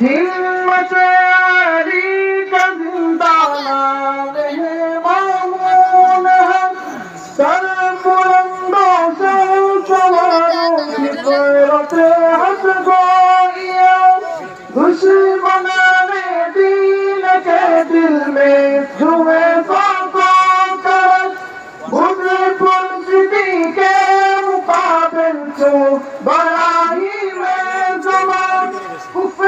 हिम्मत अली का जिंदा नाम है मामून हम सर बुलंदों से सवारों की फितरत हंस गोइया दुश्मनाने दीन के दिल में धुएं फाकों कर बुध पुरस्ती के मुकाबिल तो बड़ा ही में ज़मान कुफ्र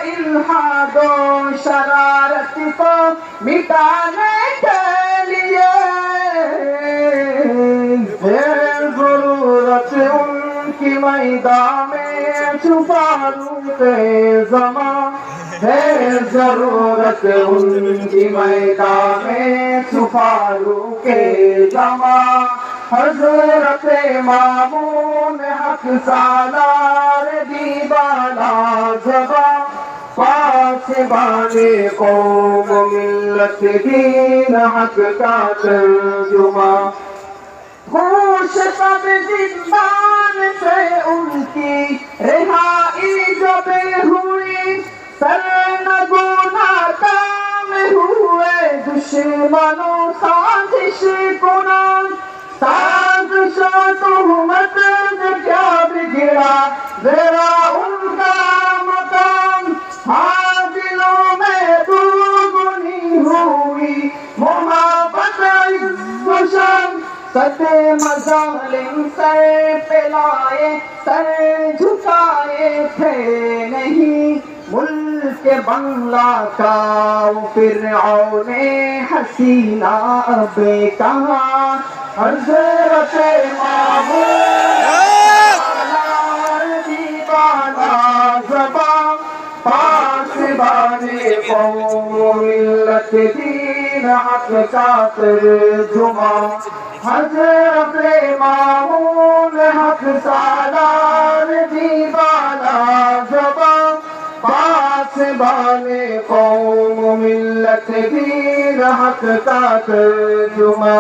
इल्हाद और शरारत को मिटाने के लिए है ज़रूरत उनकी मैदान में छुपा रूते ज़मान है ज़रूरत उनकी मैदान में छुपा रूके ज़मान हज़रत मामून हक सालार दीवाना जबा पासबाने कौम मिल्लत दीन हक का तर्जुमा होश सब जिंदान से उनकी रिहाई जब हुई सरनगुना काम हुए दुश्मनों साजिश कुरान साजिश तुहमत ने क्या बिगड़ा जरा उनका मकाम हाँ दिलों में दुगुनी हुई मोहब्बत इज़्ज़त सते मजालिम सर पे लाए सर झुकाए थे नहीं मुल्क बंगला का फिरऔने हसीना अब कहाँ हज़रत मामून दीवाना ज़बां पासबाने कौम मिल्लत दीन हक का तर्जुमा हज़रत मामून हक सालार दीवाना ज़बां पासबाने कौम मिल्लत दीन हक का तर्जुमा